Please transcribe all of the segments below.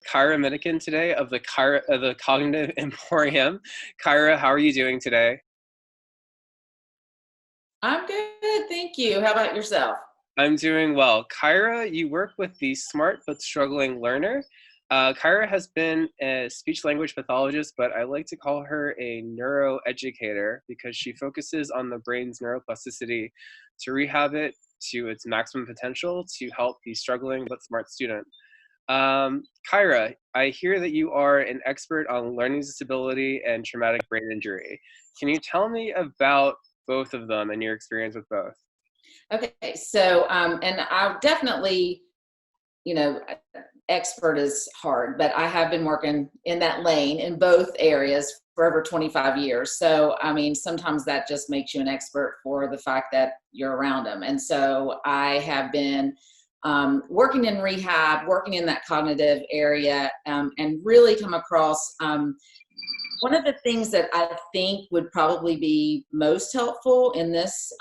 Kyra Minichan today of the Cognitive Emporium. Kyra, how are you doing today? I'm good, thank you. How about yourself? I'm doing well. Kyra, you work with the Smart But Struggling Learner. Kyra has been a speech language pathologist, but I like to call her a neuroeducator because she focuses on the brain's neuroplasticity to rehab it to its maximum potential to help the struggling but smart student. Kyra, I hear that you are an expert on learning disability and traumatic brain injury. Can you tell me about both of them and your experience with both? Okay, so and I'll definitely, you know, expert is hard, but I have been working in that lane in both areas for over 25 years. So, I mean, sometimes that just makes you an expert for the fact that you're around them. And so I have been working in rehab, working in that cognitive area, and really come across one of the things that I think would probably be most helpful in this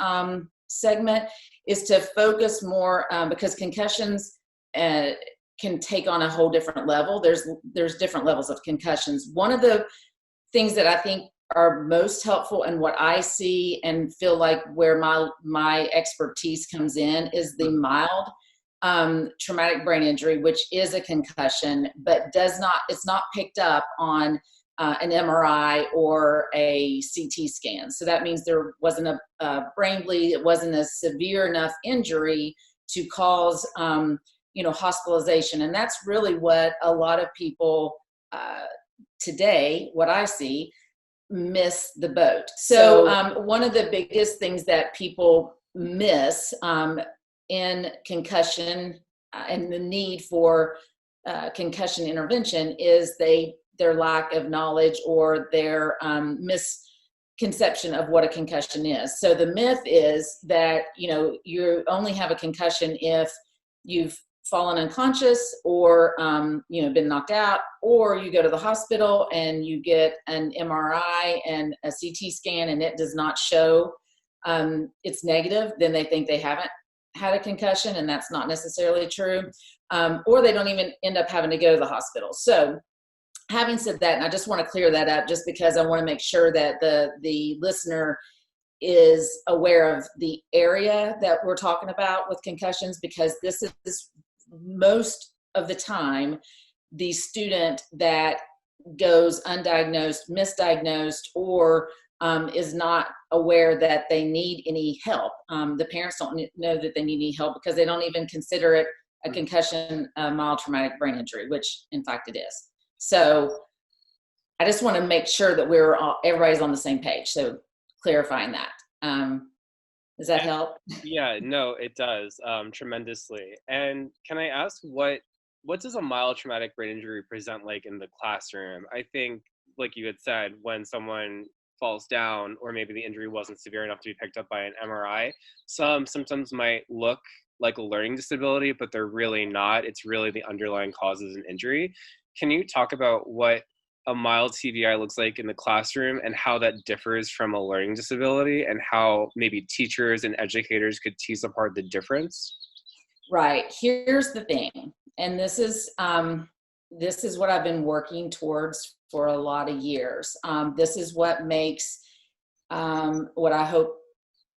segment is to focus more because concussions can take on a whole different level. There's different levels of concussions. One of the things that I think are most helpful and what I see and feel like where my expertise comes in is the mild traumatic brain injury, which is a concussion, but it's not picked up on an MRI or a CT scan. So that means there wasn't a brain bleed. It wasn't a severe enough injury to cause, hospitalization. And that's really what a lot of people today, what I see, miss the boat. So one of the biggest things that people miss in concussion and the need for concussion intervention is their lack of knowledge or their misconception of what a concussion is. So the myth is that, you only have a concussion if you've fallen unconscious or, been knocked out, or you go to the hospital and you get an MRI and a CT scan and it does not show it's negative, then they think they haven't had a concussion, and that's not necessarily true. Or they don't even end up having to go to the hospital. So having said that, and I just want to clear that up just because I want to make sure that the listener is aware of the area that we're talking about with concussions, because this is most of the time the student that goes undiagnosed, misdiagnosed, or is not aware that they need any help. The parents don't know that they need any help because they don't even consider it a concussion, a mild traumatic brain injury, which in fact it is. So I just want to make sure that everybody's on the same page. So clarifying that. Does that help? Yeah, no, it does tremendously. And can I ask what does a mild traumatic brain injury present like in the classroom? I think, like you had said, when someone falls down, or maybe the injury wasn't severe enough to be picked up by an MRI, some symptoms might look like a learning disability, but they're really not. It's really the underlying causes of an injury. Can you talk about what a mild TBI looks like in the classroom and how that differs from a learning disability, and how maybe teachers and educators could tease apart the difference? Right. Here's the thing, and this is what I've been working towards for a lot of years. This is what makes what I hope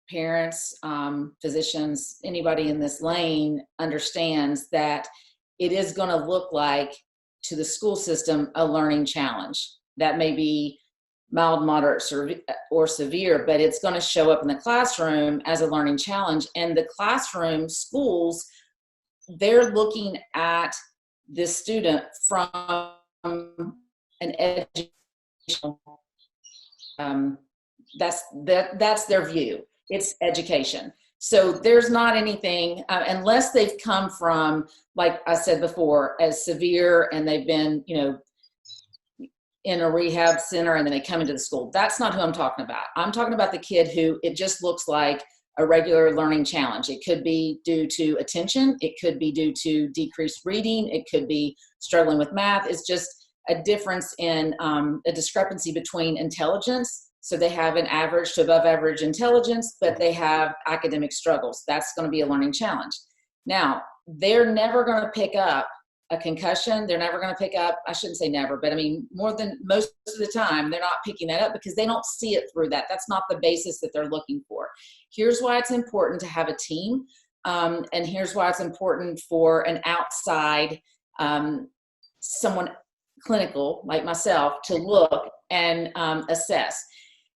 parents, physicians, anybody in this lane understands that it is going to look like to the school system a learning challenge. That may be mild, moderate, or severe, but it's going to show up in the classroom as a learning challenge. And the classroom, schools, they're looking at this student from an educational, that's their view. It's education. So there's not anything, unless they've come from, like I said before, as severe and they've been, in a rehab center and then they come into the school. That's not who I'm talking about. I'm talking about the kid who it just looks like a regular learning challenge. It could be due to attention. It could be due to decreased reading. It could be struggling with math. It's just a difference in a discrepancy between intelligence. So they have an average to above average intelligence, but they have academic struggles. That's going to be a learning challenge. Now, they're never going to pick up a concussion, they're never going to pick up, I shouldn't say never, but I mean, more than most of the time, they're not picking that up because they don't see it through that. That's not the basis that they're looking for. Here's why it's important to have a team. And here's why it's important for an outside, someone clinical like myself to look and assess.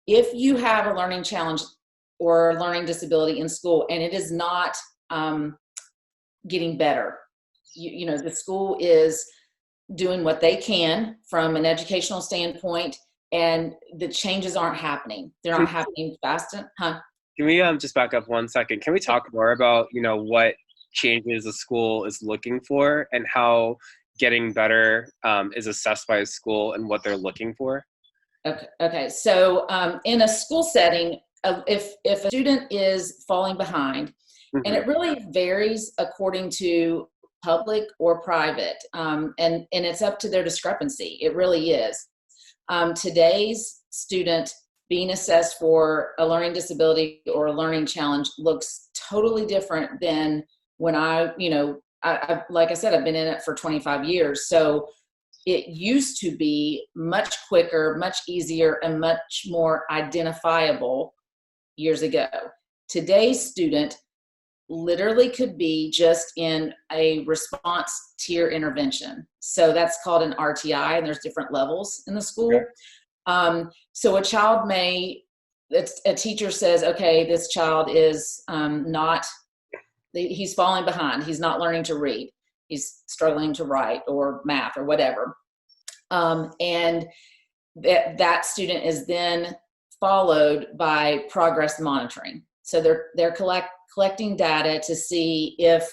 If you have a learning challenge or learning disability in school and it is not getting better, you know, the school is doing what they can from an educational standpoint, and the changes aren't happening. They're not happening fast. Can we just back up 1 second? Can we talk more about, you know, what changes a school is looking for and how getting better is assessed by a school and what they're looking for? Okay. So in a school setting, if a student is falling behind, and it really varies according to public or private, and it's up to their discrepancy. It really is. Today's student being assessed for a learning disability or a learning challenge looks totally different than when I like I said, I've been in it for 25 years. So it used to be much quicker, much easier, and much more identifiable years ago. Today's student literally could be just in a response tier intervention. So that's called an RTI, and there's different levels in the school. Okay. So a child may, a teacher says, okay, this child is he's falling behind. He's not learning to read. He's struggling to write or math or whatever. And that student is then followed by progress monitoring. So they're collecting data to see if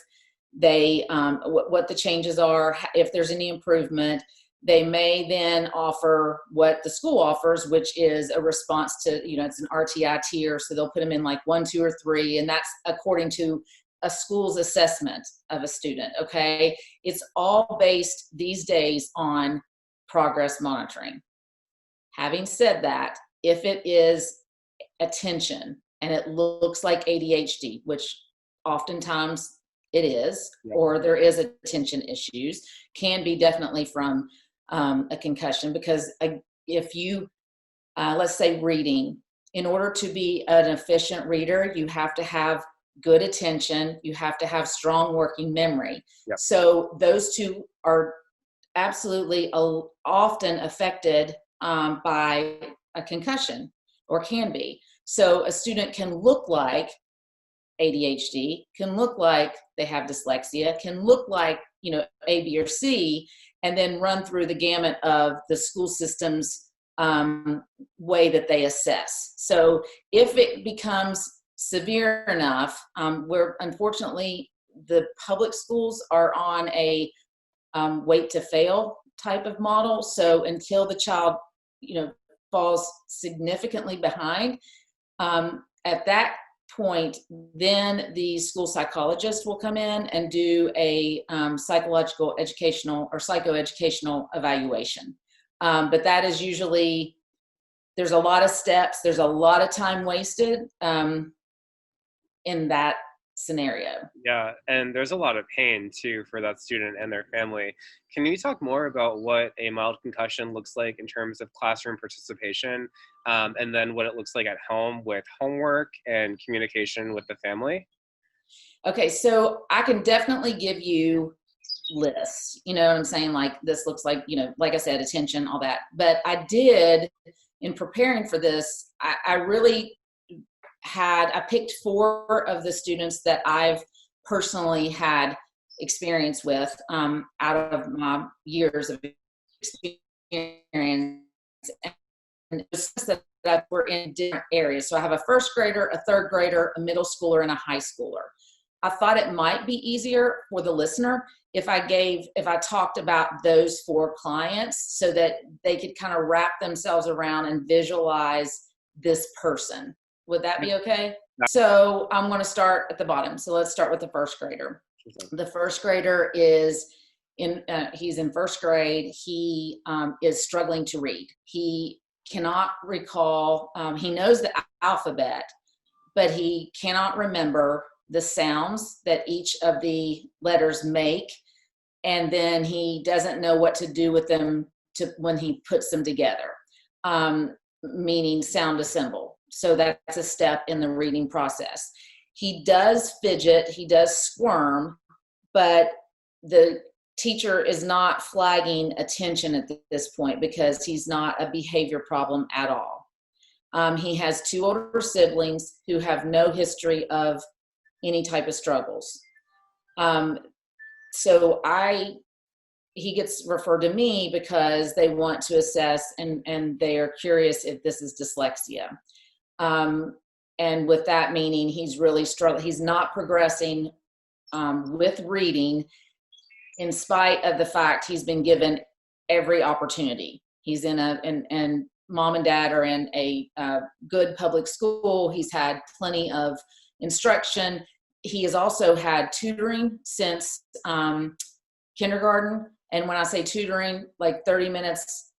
they, what the changes are, if there's any improvement. They may then offer what the school offers, which is a response to, it's an RTI tier. So they'll put them in like 1, 2, or 3, and that's according to a school's assessment of a student. Okay. It's all based these days on progress monitoring. Having said that, if it is attention and it looks like ADHD, which oftentimes it is, or there is attention issues, can be definitely from a concussion, because if you, let's say reading, in order to be an efficient reader, you have to have good attention, you have to have strong working memory. Yep. So those two are absolutely often affected by a concussion, or can be. So a student can look like ADHD, can look like they have dyslexia, can look like, A, B, or C, and then run through the gamut of the school system's way that they assess. So if it becomes severe enough, where unfortunately the public schools are on a wait to fail type of model. So until the child, falls significantly behind, at that point, then the school psychologist will come in and do a psychological, educational, or psychoeducational evaluation. But that is usually, there's a lot of steps, there's a lot of time wasted in that scenario. Yeah, and there's a lot of pain too for that student and their family. Can you talk more about what a mild concussion looks like in terms of classroom participation, and then what it looks like at home with homework and communication with the family? Okay, so I can definitely give you lists, you know what I'm saying? Like, this looks like, like I said, attention, all that. But I did, in preparing for this, I really I picked 4 of the students that I've personally had experience with out of my years of experience, and that were in different areas. So I have a first grader, a third grader, a middle schooler, and a high schooler. I thought it might be easier for the listener if I talked about those 4 clients, so that they could kind of wrap themselves around and visualize this person. Would that be okay? So I'm going to start at the bottom. So let's start with the first grader. The first grader is he's in first grade. He is struggling to read. He cannot recall, he knows the alphabet, but he cannot remember the sounds that each of the letters make. and then he doesn't know what to do with them when he puts them together, meaning sound assemble. So that's a step in the reading process. He does fidget, he does squirm, but the teacher is not flagging attention at this point because he's not a behavior problem at all. He has 2 older siblings who have no history of any type of struggles. So he gets referred to me because they want to assess and they are curious if this is dyslexia. And with that meaning, he's really struggling. He's not progressing with reading in spite of the fact he's been given every opportunity. He's and mom and dad are in a good public school. He's had plenty of instruction. He has also had tutoring since kindergarten. And when I say tutoring, like 30 minutes,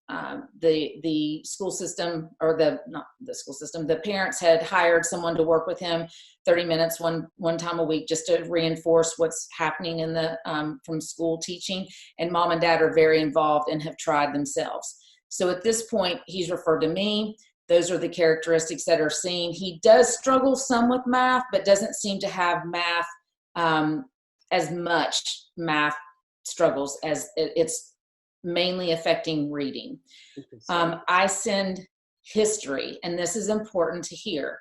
the school system, or not the school system, the parents had hired someone to work with him 30 minutes one time a week just to reinforce what's happening in the from school teaching. And mom and dad are very involved and have tried themselves. So at this point, he's referred to me. Those are the characteristics that are seen. He does struggle some with math, but doesn't seem to have math, as much math struggles as it's mainly affecting reading. I send history, and this is important to hear.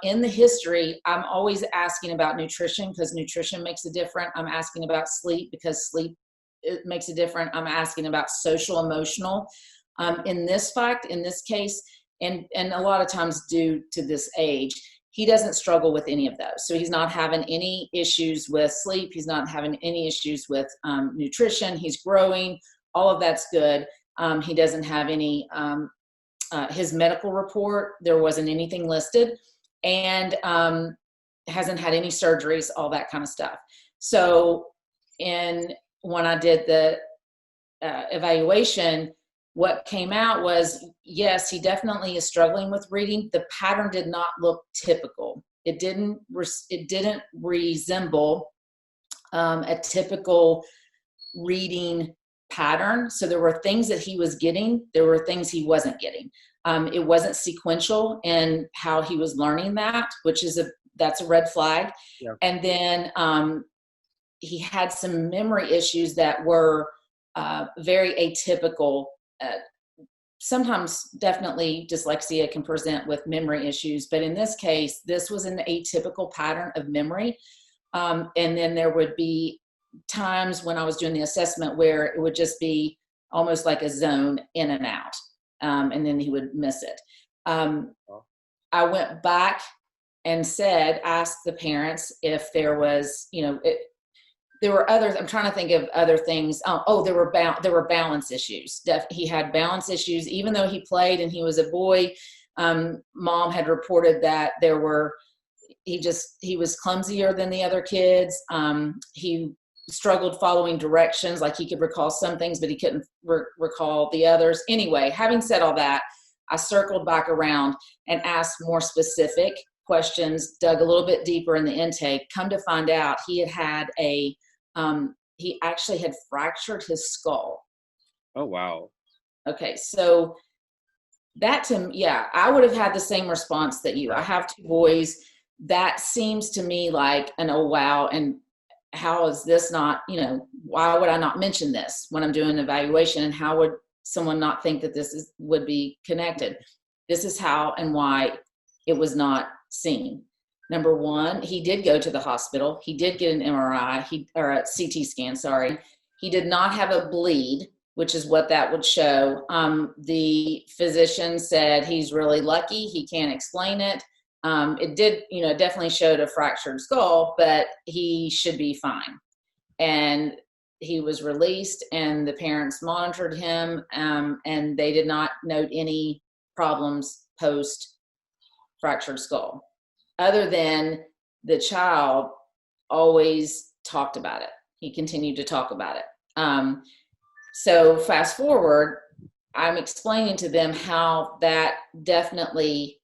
In the history, I'm always asking about nutrition because nutrition makes a difference. I'm asking about sleep because sleep it makes a difference. I'm asking about social emotional. In this case, and a lot of times due to this age, he doesn't struggle with any of those. So he's not having any issues with sleep. He's not having any issues with nutrition. He's growing. All of that's good. He doesn't have any, his medical report, there wasn't anything listed, and hasn't had any surgeries, all that kind of stuff. So when I did the evaluation, what came out was, yes, he definitely is struggling with reading. The pattern did not look typical. It didn't resemble a typical reading pattern. So there were things that he was getting. There were things he wasn't getting. It wasn't sequential in how he was learning that, that's a red flag. Yeah. And then he had some memory issues that were very atypical. Sometimes definitely dyslexia can present with memory issues, but in this case, this was an atypical pattern of memory. And then there would be times when I was doing the assessment where it would just be almost like a zone in and out, and then he would miss it. I went back and asked the parents if there was, there were others. I'm trying to think of other things. There were balance issues. He had balance issues, even though he played and he was a boy. Mom had reported that he was clumsier than the other kids. He struggled following directions, like he could recall some things, but he couldn't recall the others. Anyway, having said all that, I circled back around and asked more specific questions, dug a little bit deeper in the intake. Come to find out, he actually had fractured his skull. Oh, wow. Okay, so I would have had the same response that you. I have 2 boys. That seems to me like oh wow, and how is this not, why would I not mention this when I'm doing an evaluation, and how would someone not think that this would be connected? This is how and why it was not seen. Number 1, he did go to the hospital. He did get an MRI, or a CT scan, sorry. He did not have a bleed, which is what that would show. The physician said he's really lucky. He can't explain it. It did, definitely showed a fractured skull, but he should be fine. And he was released, and the parents monitored him, and they did not note any problems post fractured skull, other than the child always talked about it. He continued to talk about it. So fast forward, I'm explaining to them how that definitely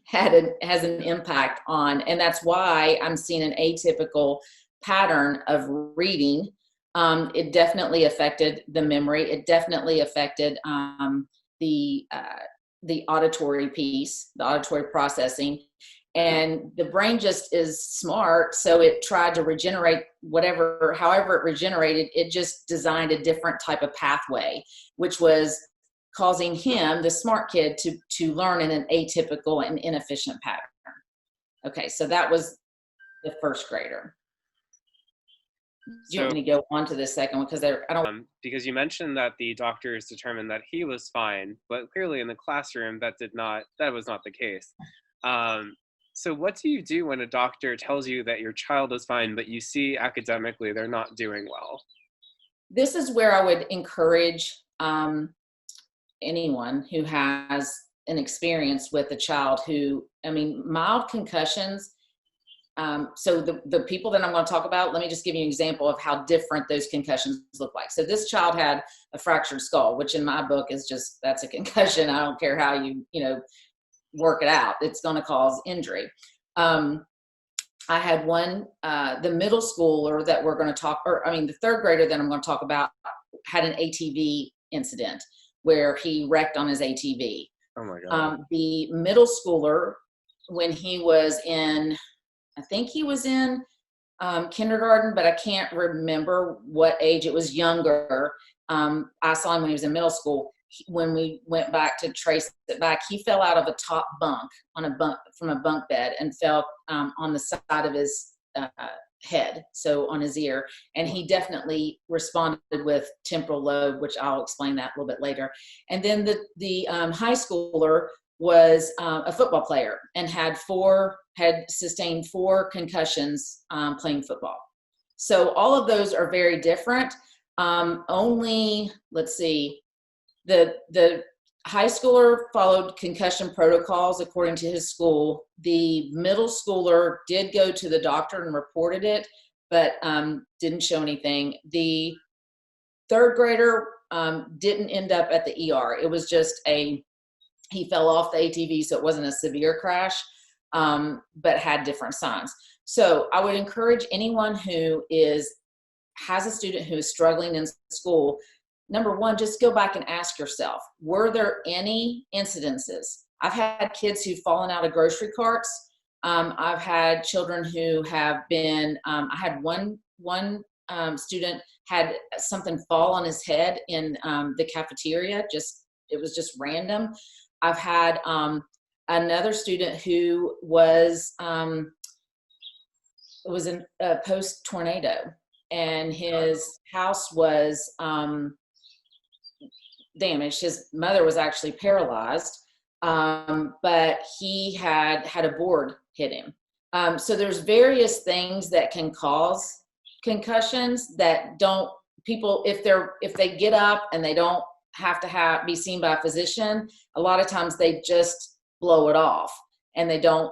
has an impact on, and that's why I'm seeing an atypical pattern of reading It definitely affected the memory. It definitely affected the auditory piece, the auditory processing. And the brain just is smart, so it tried to regenerate however it regenerated. It just designed a different type of pathway, which was causing him, the smart kid, to learn in an atypical and inefficient pattern. Okay, so that was the first grader. Do you want me to go on to the second one? Because I don't. Because you mentioned that the doctors determined that he was fine, but clearly in the classroom that was not the case. So what do you do when a doctor tells you that your child is fine, but you see academically they're not doing well? This is where I would encourage anyone who has an experience with a child mild concussions. So the people that I'm going to talk about, let me just give you an example of how different those concussions look like. So this child had a fractured skull, which in my book is that's a concussion. I don't care how you work it out. It's going to cause injury. I had one, the middle schooler that we're going to the third grader that I'm going to talk about had an ATV incident where he wrecked on his ATV. Oh my God. The middle schooler, when he was I think he was in kindergarten, but I can't remember what age. It was younger. I saw him when he was in middle school. When we went back to trace it back, he fell out of a top bunk from a bunk bed and fell on the side of his head, so on his ear. And he definitely responded with temporal lobe, which I'll explain that a little bit later. And then the high schooler was a football player and had sustained 4 concussions playing football. So all of those are very different. Let's see, the high schooler followed concussion protocols according to his school. The middle schooler did go to the doctor and reported it, but didn't show anything. The third grader didn't end up at the ER. It was just he fell off the ATV, so it wasn't a severe crash, but had different signs. So I would encourage anyone who has a student who is struggling in school, number one, just go back and ask yourself, were there any incidences? I've had kids who've fallen out of grocery carts. I've had children who have been, I had one student had something fall on his head in the cafeteria. It was just random. I've had another student who was in a post-tornado, and his house was damaged. His mother was actually paralyzed, but he had a board hit him. So there's various things that can cause concussions that if they get up and they don't have to be seen by a physician, a lot of times they just blow it off and they don't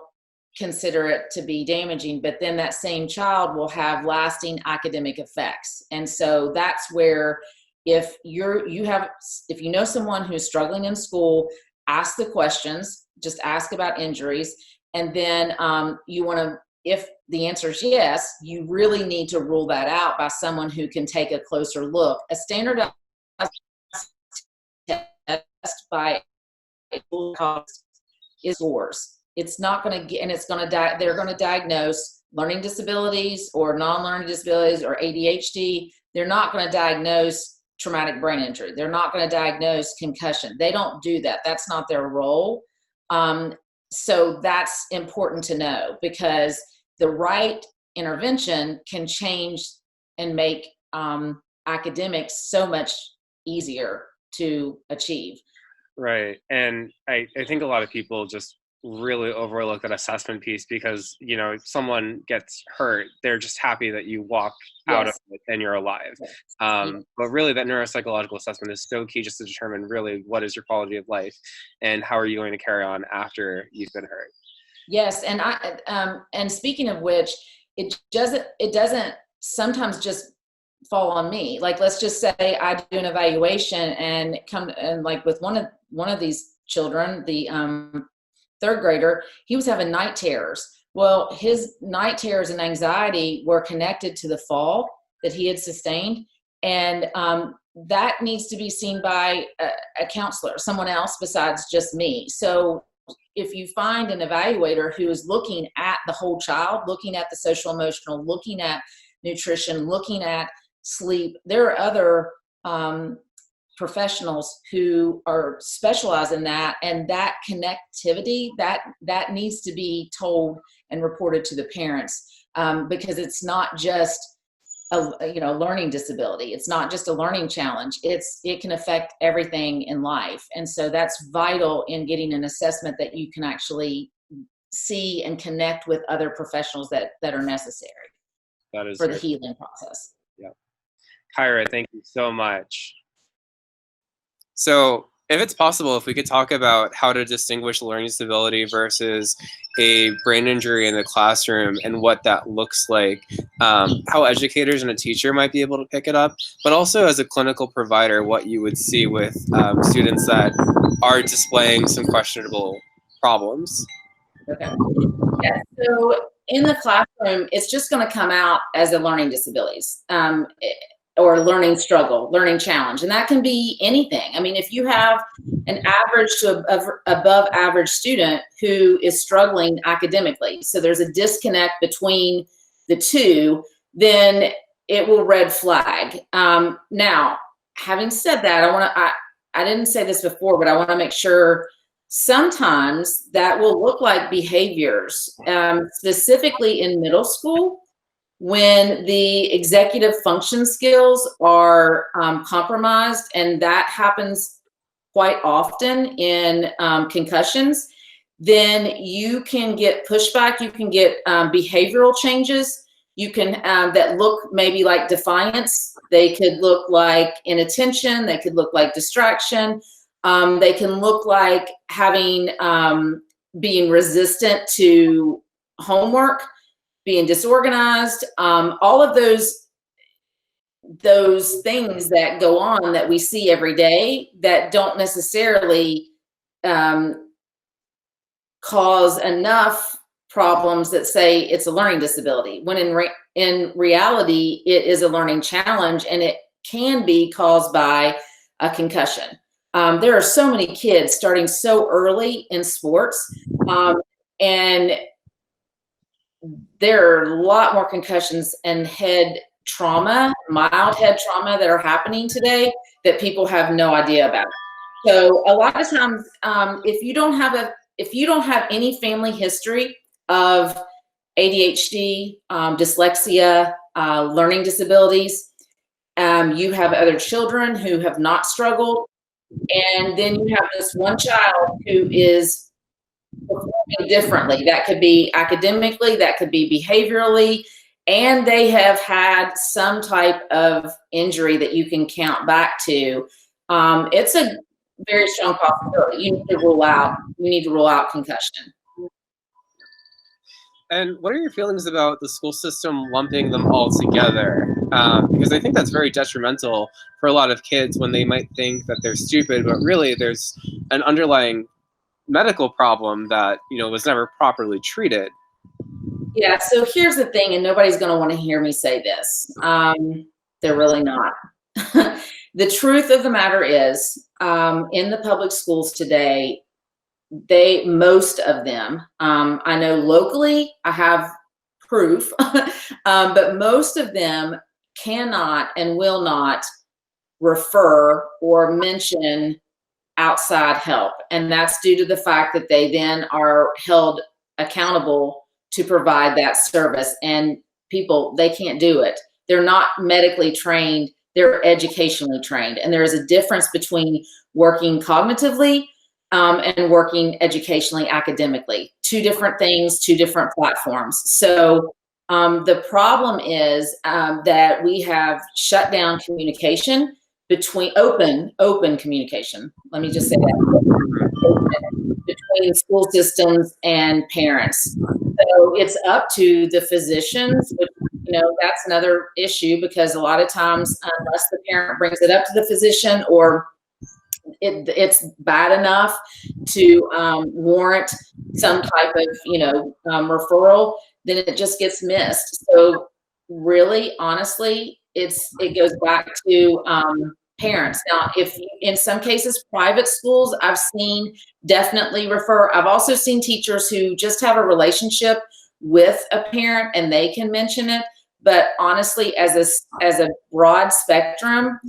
consider it to be damaging, but then that same child will have lasting academic effects. And so that's where, if you know someone who's struggling in school, ask the questions, just ask about injuries. And then if the answer is yes, you really need to rule that out by someone who can take a closer look. A standardized test by is scores. It's not going to get, and they're going to diagnose learning disabilities or non-learning disabilities or ADHD. They're not going to diagnose traumatic brain injury. They're not going to diagnose concussion. They don't do that. That's not their role. So that's important to know, because the right intervention can change and make academics so much easier to achieve. Right. And I think a lot of people just really overlook that assessment piece, because if someone gets hurt, they're just happy that you walk out of it and you're alive. But really that neuropsychological assessment is so key, just to determine really what is your quality of life and how are you going to carry on after you've been hurt. Yes. And and speaking of which, it doesn't sometimes just fall on me. Like, let's just say I do an evaluation and like with one of these children, the third grader, he was having night terrors. Well, his night terrors and anxiety were connected to the fall. that he had sustained. And that needs to be seen by a counselor, someone else besides just me. So if you find an evaluator who is looking at the whole child, looking at the social emotional, looking at nutrition, looking at sleep, there are other professionals who are specialized in that, and that connectivity that needs to be told and reported to the parents, because it's not just a learning disability. It's not just a learning challenge. It can affect everything in life. And so that's vital in getting an assessment that you can actually see and connect with other professionals that are necessary for the healing process. Yeah. Kyra, thank you so much. So if it's possible, if we could talk about how to distinguish learning disability versus a brain injury in the classroom and what that looks like, how educators and a teacher might be able to pick it up, but also as a clinical provider, what you would see with students that are displaying some questionable problems. Okay. Yeah, so in the classroom, it's just going to come out as a learning disabilities. Or learning struggle, learning challenge. And that can be anything. I mean, if you have an average to above average student who is struggling academically, so there's a disconnect between the two, then it will red flag. Now, having said that, I didn't say this before, but I want to make sure sometimes that will look like behaviors, specifically in middle school, when the executive function skills are compromised, and that happens quite often in concussions, then you can get pushback, you can get behavioral changes, you can that look maybe like defiance, they could look like inattention, they could look like distraction, they can look like having being resistant to homework, being disorganized, all of those things that go on that we see every day that don't necessarily cause enough problems that say it's a learning disability, when in reality it is a learning challenge, and it can be caused by a concussion. There are so many kids starting so early in sports, and there are a lot more concussions and head trauma, mild head trauma, that are happening today that people have no idea about. So a lot of times, if you don't have any family history of ADHD, dyslexia, learning disabilities, you have other children who have not struggled, and then you have this one child who is performing differently. That could be academically, that could be behaviorally, and they have had some type of injury that you can count back to. It's a very strong possibility. You need to rule out concussion. And what are your feelings about the school system lumping them all together? Because I think that's very detrimental for a lot of kids when they might think that they're stupid, but really there's an underlying medical problem that was never properly treated. Yeah, so here's the thing, and nobody's going to want to hear me say this. They're really not. The truth of the matter is, in the public schools today, most of them, I know locally, I have proof, but most of them cannot and will not refer or mention outside help. And that's due to the fact that they then are held accountable to provide that service. And people, they can't do it. They're not medically trained, they're educationally trained. And there is a difference between working cognitively and working educationally, academically. Two different things, two different platforms. So the problem is that we have shut down communication between open communication. Let me just say that, between school systems and parents. So it's up to the physicians, which, that's another issue, because a lot of times, unless the parent brings it up to the physician, or it's bad enough to warrant some type of, referral, then it just gets missed. So really, honestly, it goes back to parents. Now, if in some cases, private schools, I've seen definitely refer. I've also seen teachers who just have a relationship with a parent and they can mention it. But honestly, as a broad spectrum,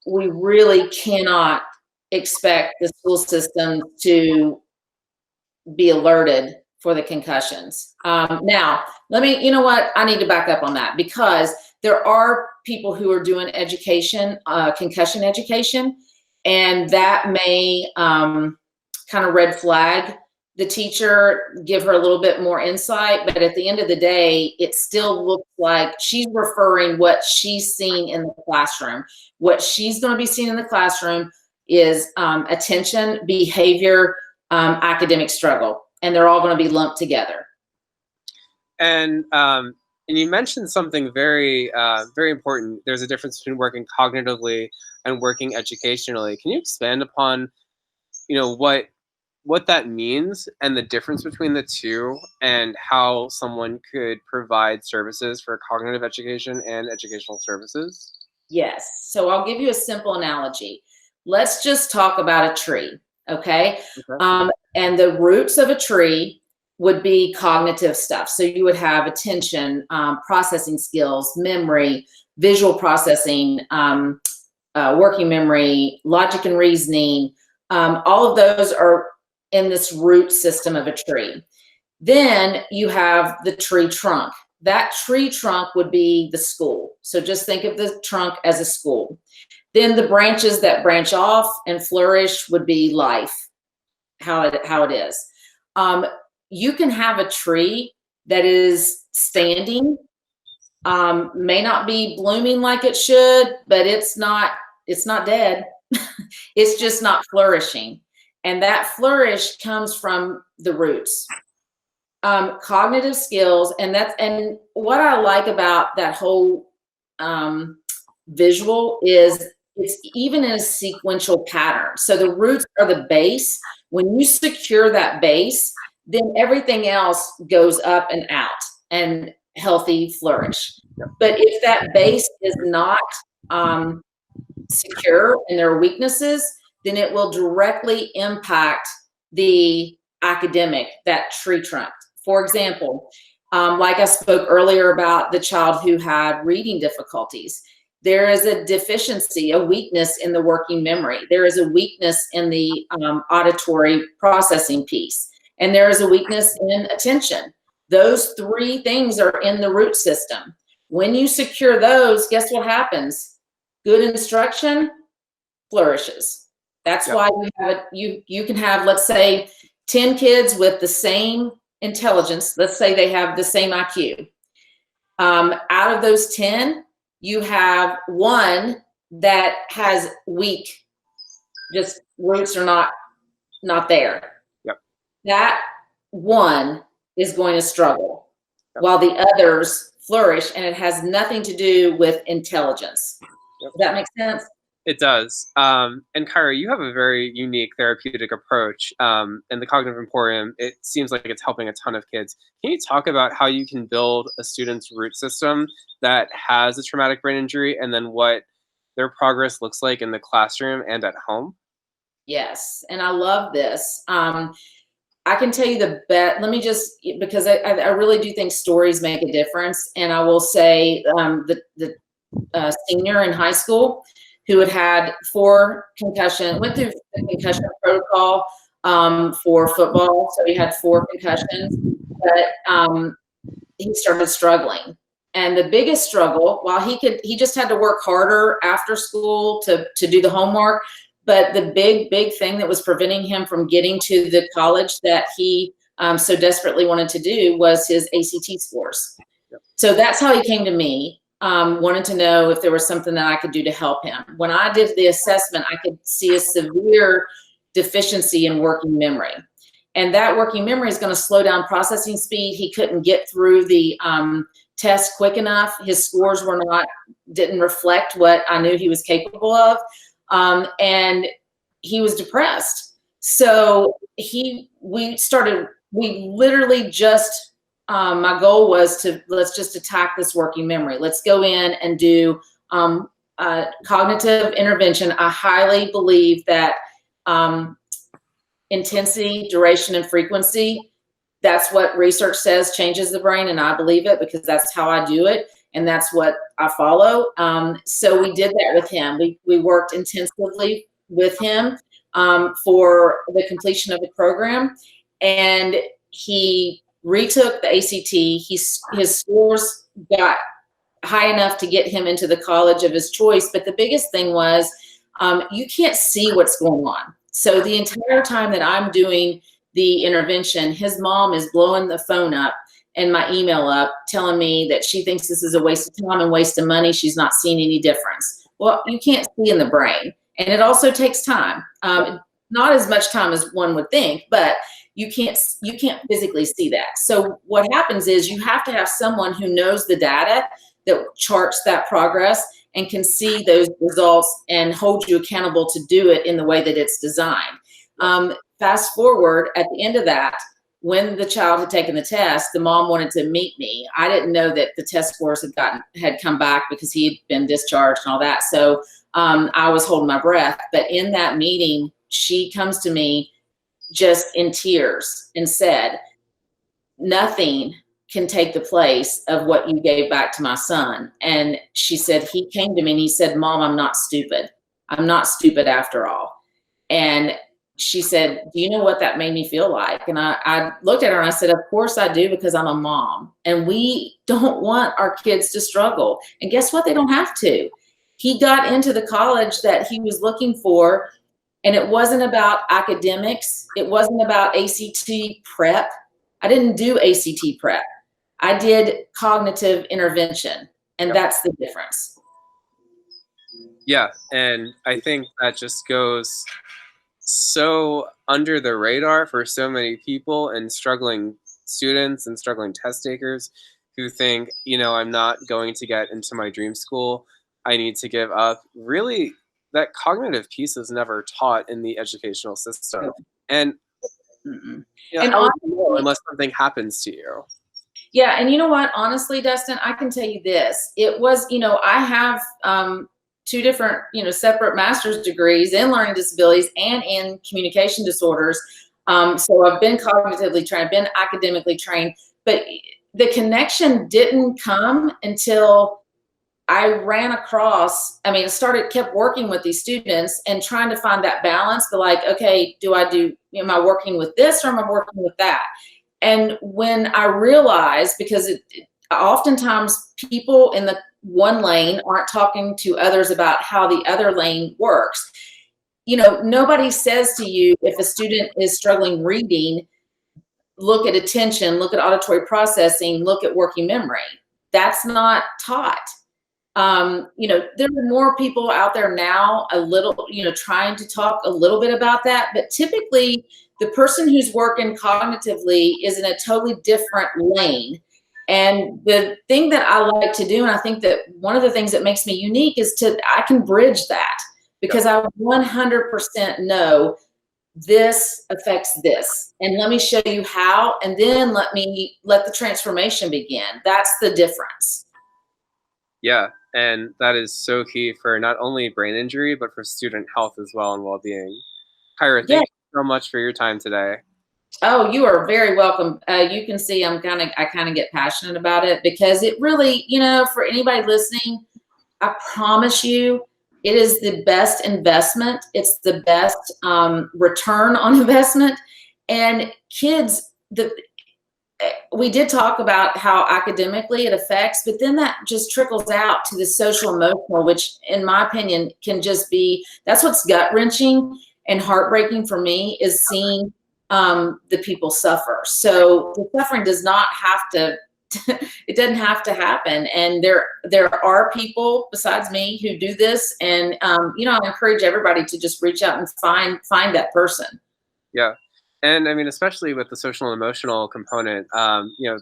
we really cannot expect the school system to be alerted for the concussions. Now, you know what? I need to back up on that, because there are people who are doing education, concussion education, and that may kind of red flag the teacher, give her a little bit more insight. But at the end of the day, it still looks like she's referring what she's seeing in the classroom. What she's going to be seeing in the classroom is attention, behavior, academic struggle, and they're all going to be lumped together. And you mentioned something very, very important. There's a difference between working cognitively and working educationally. Can you expand upon, what that means and the difference between the two, and how someone could provide services for cognitive education and educational services? Yes. So I'll give you a simple analogy. Let's just talk about a tree, okay? And the roots of a tree would be cognitive stuff. So you would have attention, processing skills, memory, visual processing, working memory, logic and reasoning. All of those are in this root system of a tree. Then you have the tree trunk. That tree trunk would be the school. So just think of the trunk as a school. Then the branches that branch off and flourish would be life, how it is. You can have a tree that is standing, may not be blooming like it should, but it's not dead. It's just not flourishing. And that flourish comes from the roots. Cognitive skills, and what I like about that whole visual is it's even in a sequential pattern. So the roots are the base. When you secure that base, then everything else goes up and out and healthy flourish. But if that base is not secure and there are weaknesses, then it will directly impact the academic, that tree trunk. For example, like I spoke earlier about the child who had reading difficulties, there is a deficiency, a weakness in the working memory. There is a weakness in the auditory processing piece, and there is a weakness in attention. Those three things are in the root system. When you secure those, guess what happens? Good instruction flourishes. That's why you can have, let's say, 10 kids with the same intelligence. Let's say they have the same IQ. Out of those 10, you have one that has weak, just roots are not there. Yep. That one is going to struggle, while the others flourish, and it has nothing to do with intelligence. Does that make sense? It does. And Kyra, you have a very unique therapeutic approach. And the Cognitive Emporium, it seems like it's helping a ton of kids. Can you talk about how you can build a student's root system that has a traumatic brain injury, and then what their progress looks like in the classroom and at home? Yes, and I love this. I can tell you let me just, because I really do think stories make a difference. And I will say the senior in high school who had 4 concussions, went through the concussion protocol for football. So he had 4 concussions, but he started struggling. And the biggest struggle, while he just had to work harder after school to do the homework, but the big thing that was preventing him from getting to the college that he so desperately wanted to do was his ACT scores. Yep. So that's how he came to me. Wanted to know if there was something that I could do to help him. When I did the assessment, I could see a severe deficiency in working memory. And that working memory is going to slow down processing speed. He couldn't get through the test quick enough. His scores didn't reflect what I knew he was capable of. And he was depressed. So we literally just my goal was to, let's just attack this working memory. Let's go in and do cognitive intervention. I highly believe that intensity, duration, and frequency, that's what research says changes the brain, and I believe it because that's how I do it, and that's what I follow. So we did that with him. We worked intensively with him for the completion of the program, and he retook the ACT. His scores got high enough to get him into the college of his choice, but the biggest thing was you can't see what's going on. So the entire time that I'm doing the intervention, his mom is blowing the phone up and my email up telling me that she thinks this is a waste of time and waste of money. She's not seeing any difference. Well, you can't see in the brain, and it also takes time. Not as much time as one would think, but you can't physically see that. So what happens is you have to have someone who knows the data that charts that progress and can see those results and hold you accountable to do it in the way that it's designed. Fast forward, at the end of that, when the child had taken the test, the mom wanted to meet me. I didn't know that the test scores had come back because he had been discharged and all that. So I was holding my breath. But in that meeting, she comes to me just in tears and said, nothing can take the place of what you gave back to my son. And she said, he came to me and he said, Mom, I'm not stupid. I'm not stupid after all. And she said, do you know what that made me feel like? And I looked at her and I said, of course I do, because I'm a mom and we don't want our kids to struggle. And guess what? They don't have to. He got into the college that he was looking for, and it wasn't about academics. It wasn't about ACT prep. I didn't do ACT prep. I did cognitive intervention, and that's the difference. Yeah, and I think that just goes so under the radar for so many people and struggling students and struggling test takers who think, I'm not going to get into my dream school. I need to give up. Really, that cognitive piece is never taught in the educational system. And, And how would you know unless something happens to you? Yeah, and you know what? Honestly, Dustin, I can tell you this. It was, I have two different, separate master's degrees in learning disabilities and in communication disorders. So I've been cognitively trained, been academically trained, but the connection didn't come until I ran across, kept working with these students and trying to find that balance. But like, okay, am I working with this or am I working with that? And when I realized, because oftentimes people in the one lane aren't talking to others about how the other lane works. Nobody says to you, if a student is struggling reading, look at attention, look at auditory processing, look at working memory. That's not taught. There are more people out there now, trying to talk a little bit about that, but typically the person who's working cognitively is in a totally different lane. And the thing that I like to do, and I think that one of the things that makes me unique is I can bridge that, because I 100% know this affects this. And let me show you how, and then let the transformation begin. That's the difference. Yeah, and that is so key for not only brain injury, but for student health as well and well-being. Kyra, thank you so much for your time today. Oh, you are very welcome. You can see I kind of get passionate about it, because it really, for anybody listening, I promise you, it is the best investment. It's the best return on investment. And kids, we did talk about how academically it affects, but then that just trickles out to the social emotional, which in my opinion can just be, that's what's gut wrenching and heartbreaking for me, is seeing the people suffer. So the suffering does not have to, it doesn't have to happen. And there are people besides me who do this. And, I encourage everybody to just reach out and find that person. Yeah. And especially with the social and emotional component,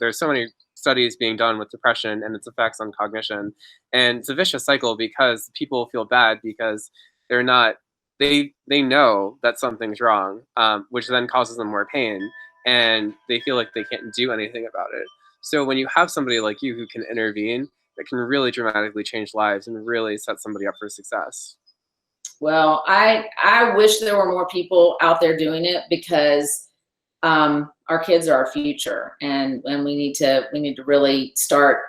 there's so many studies being done with depression and its effects on cognition. And it's a vicious cycle because people feel bad because they're not, they know that something's wrong, which then causes them more pain, and they feel like they can't do anything about it. So when you have somebody like you who can intervene, it can really dramatically change lives and really set somebody up for success. Well, I wish there were more people out there doing it, because our kids are our future, and we need to really start.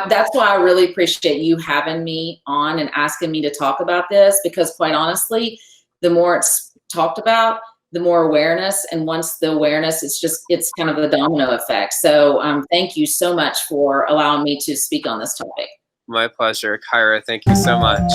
That's why I really appreciate you having me on and asking me to talk about this, because quite honestly, the more it's talked about, the more awareness, and once the awareness, it's kind of a domino effect. So thank you so much for allowing me to speak on this topic. My pleasure, Kyra. Thank you so much.